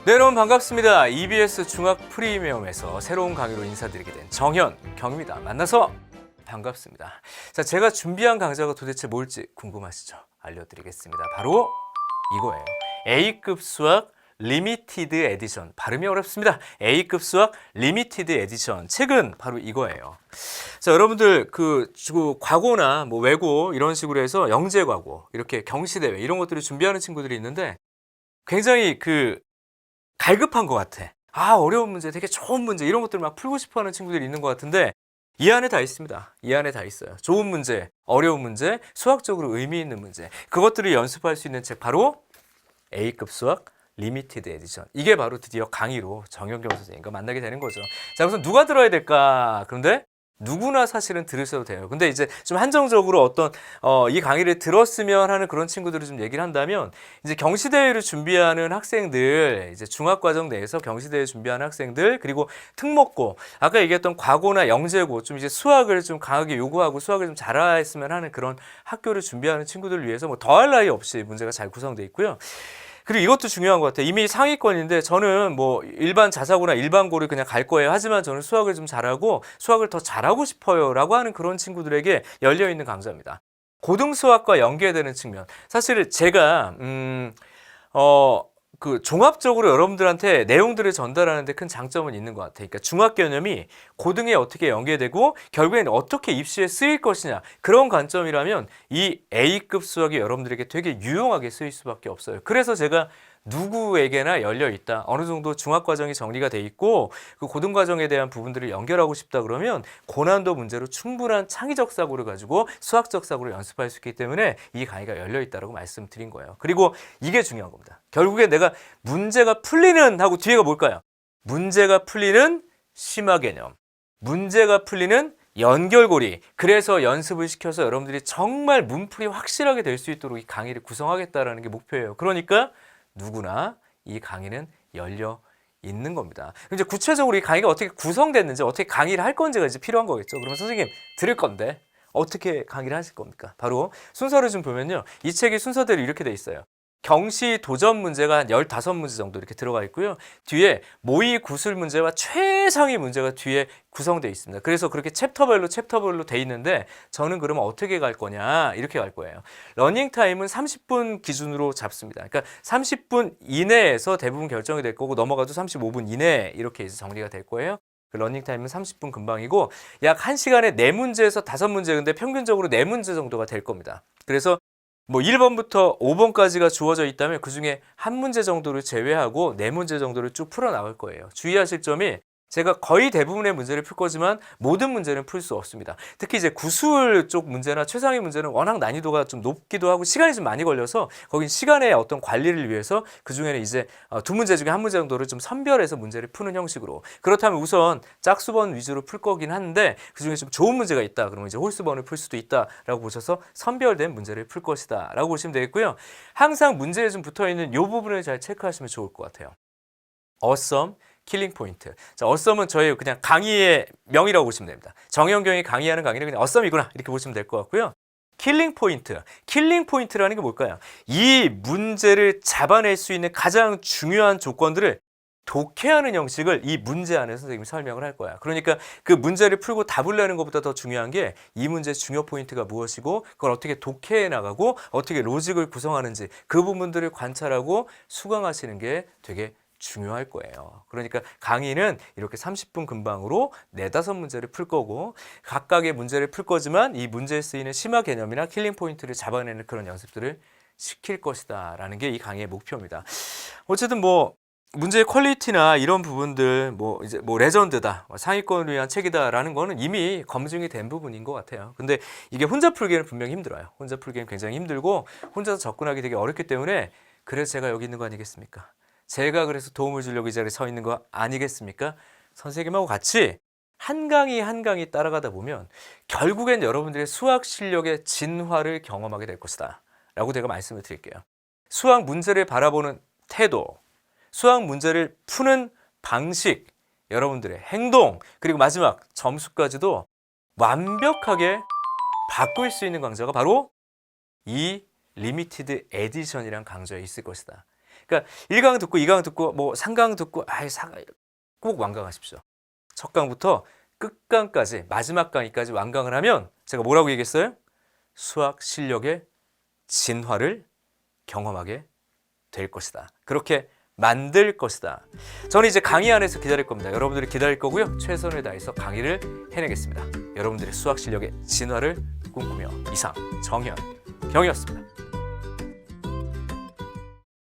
네, 여러분 반갑습니다. EBS 중학 프리미엄에서 새로운 강의로 인사드리게 된 정현경입니다. 만나서 반갑습니다. 자, 제가 준비한 강좌가 도대체 뭘지 궁금하시죠? 알려드리겠습니다. 바로 이거예요. A급 수학 리미티드 에디션. 발음이 어렵습니다. A급 수학 리미티드 에디션. 책은 바로 이거예요. 자, 여러분들 과고나 뭐 외고 이런 식으로 해서 영재 과고, 이렇게 경시대회 이런 것들을 준비하는 친구들이 있는데 굉장히 갈급한 것 같아. 어려운 문제, 되게 좋은 문제 이런 것들 막 풀고 싶어하는 친구들이 있는 것 같은데 이 안에 다 있습니다. 이 안에 다 있어요. 좋은 문제, 어려운 문제, 수학적으로 의미 있는 문제, 그것들을 연습할 수 있는 책 바로 A급 수학 리미티드 에디션. 이게 바로 드디어 강의로 정현경 선생님과 만나게 되는 거죠. 자, 우선 누가 들어야 될까? 그런데 누구나 사실은 들으셔도 돼요. 근데 이제 좀 한정적으로 이 강의를 들었으면 하는 그런 친구들을 좀 얘기를 한다면, 이제 경시대회를 준비하는 학생들, 이제 중학과정 내에서 경시대회 준비하는 학생들, 그리고 특목고, 아까 얘기했던 과고나 영재고, 좀 이제 수학을 좀 강하게 요구하고 수학을 좀 잘했으면 하는 그런 학교를 준비하는 친구들을 위해서 뭐 더할 나위 없이 문제가 잘 구성되어 있고요. 그리고 이것도 중요한 것 같아요. 이미 상위권인데 저는 뭐 일반 자사고나 일반고를 그냥 갈 거예요. 하지만 저는 수학을 좀 잘하고 수학을 더 잘하고 싶어요 라고 하는 그런 친구들에게 열려있는 강좌입니다. 고등수학과 연계되는 측면. 사실 제가 종합적으로 여러분들한테 내용들을 전달하는데 큰 장점은 있는 것 같아요. 그러니까 중학 개념이 고등에 어떻게 연계되고 결국에는 어떻게 입시에 쓰일 것이냐, 그런 관점이라면 이 A급 수학이 여러분들에게 되게 유용하게 쓰일 수밖에 없어요. 그래서 제가 누구에게나 열려 있다. 어느 정도 중학 과정이 정리가 돼 있고 그 고등 과정에 대한 부분들을 연결하고 싶다 그러면 고난도 문제로 충분한 창의적 사고를 가지고 수학적 사고를 연습할 수 있기 때문에 이 강의가 열려 있다라고 말씀드린 거예요. 그리고 이게 중요한 겁니다. 결국에 내가 문제가 풀리는 하고 뒤에가 뭘까요? 문제가 풀리는 심화 개념, 문제가 풀리는 연결고리. 그래서 연습을 시켜서 여러분들이 정말 문풀이 확실하게 될 수 있도록 이 강의를 구성하겠다라는 게 목표예요. 그러니까 누구나 이 강의는 열려 있는 겁니다. 이제 구체적으로 이 강의가 어떻게 구성됐는지, 어떻게 강의를 할 건지가 이제 필요한 거겠죠. 그러면 선생님 들을 건데 어떻게 강의를 하실 겁니까? 바로 순서를 좀 보면요, 이 책이 순서대로 이렇게 돼 있어요. 경시 도전 문제가 한 15문제 정도 이렇게 들어가 있고요. 뒤에 모의 구술 문제와 최상위 문제가 뒤에 구성되어 있습니다. 그래서 그렇게 챕터별로 돼 있는데 저는 그러면 어떻게 갈 거냐, 이렇게 갈 거예요. 러닝 타임은 30분 기준으로 잡습니다. 그러니까 30분 이내에서 대부분 결정이 될 거고 넘어가도 35분 이내 이렇게 이제 정리가 될 거예요. 그 러닝 타임은 30분 금방이고 약 1시간에 4문제에서 5문제, 근데 평균적으로 4문제 정도가 될 겁니다. 그래서 뭐 1번부터 5번까지가 주어져 있다면 그 중에 한 문제 정도를 제외하고 4문제 정도를 쭉 풀어 나갈 거예요. 주의하실 점이, 제가 거의 대부분의 문제를 풀 거지만 모든 문제는 풀 수 없습니다. 특히 이제 구술 쪽 문제나 최상위 문제는 워낙 난이도가 좀 높기도 하고 시간이 좀 많이 걸려서 거긴 시간의 어떤 관리를 위해서 그 중에는 이제 2문제 중에 한 문제 정도를 좀 선별해서 문제를 푸는 형식으로. 그렇다면 우선 짝수번 위주로 풀 거긴 한데 그 중에 좀 좋은 문제가 있다 그러면 이제 홀수번을 풀 수도 있다라고 보셔서 선별된 문제를 풀 것이다 라고 보시면 되겠고요. 항상 문제에 좀 붙어있는 이 부분을 잘 체크하시면 좋을 것 같아요. 어썸, 킬링 포인트. 자, 어썸은 저의 그냥 강의의 명이라고 보시면 됩니다. 정현경이 강의하는 강의는 그냥 어썸이구나 이렇게 보시면 될 것 같고요. 킬링 포인트. 킬링 포인트라는 게 뭘까요? 이 문제를 잡아낼 수 있는 가장 중요한 조건들을 독해하는 형식을 이 문제 안에서 선생님이 설명을 할 거야. 그러니까 그 문제를 풀고 답을 내는 것보다 더 중요한 게 이 문제의 중요 포인트가 무엇이고 그걸 어떻게 독해해 나가고 어떻게 로직을 구성하는지, 그 부분들을 관찰하고 수강하시는 게 되게 중요할 거예요. 그러니까 강의는 이렇게 30분 근방으로 4-5문제를 풀 거고 각각의 문제를 풀 거지만 이 문제에 쓰이는 심화 개념이나 킬링 포인트를 잡아내는 그런 연습들을 시킬 것이다 라는 게 이 강의의 목표입니다. 어쨌든 뭐 문제의 퀄리티나 이런 부분들, 이제 레전드다, 상위권을 위한 책이다라는 거는 이미 검증이 된 부분인 것 같아요. 근데 이게 혼자 풀기는 분명히 힘들어요. 혼자 풀기는 굉장히 힘들고 혼자서 접근하기 되게 어렵기 때문에, 그래서 제가 여기 있는 거 아니겠습니까? 제가 그래서 도움을 주려고 이 자리에 서 있는 거 아니겠습니까? 선생님하고 같이 한 강의 한 강의 따라가다 보면 결국엔 여러분들의 수학 실력의 진화를 경험하게 될 것이다 라고 제가 말씀을 드릴게요. 수학 문제를 바라보는 태도, 수학 문제를 푸는 방식, 여러분들의 행동, 그리고 마지막 점수까지도 완벽하게 바꿀 수 있는 강좌가 바로 이 리미티드 에디션이란 강좌에 있을 것이다. 그러니까 1강 듣고 2강 듣고 뭐 3강 듣고 꼭 완강하십시오. 첫 강부터 끝강까지 마지막 강의까지 완강을 하면 제가 뭐라고 얘기했어요? 수학 실력의 진화를 경험하게 될 것이다. 그렇게 만들 것이다. 저는 이제 강의 안에서 기다릴 겁니다. 여러분들이 기다릴 거고요. 최선을 다해서 강의를 해내겠습니다. 여러분들의 수학 실력의 진화를 꿈꾸며 이상 정현 경이었습니다.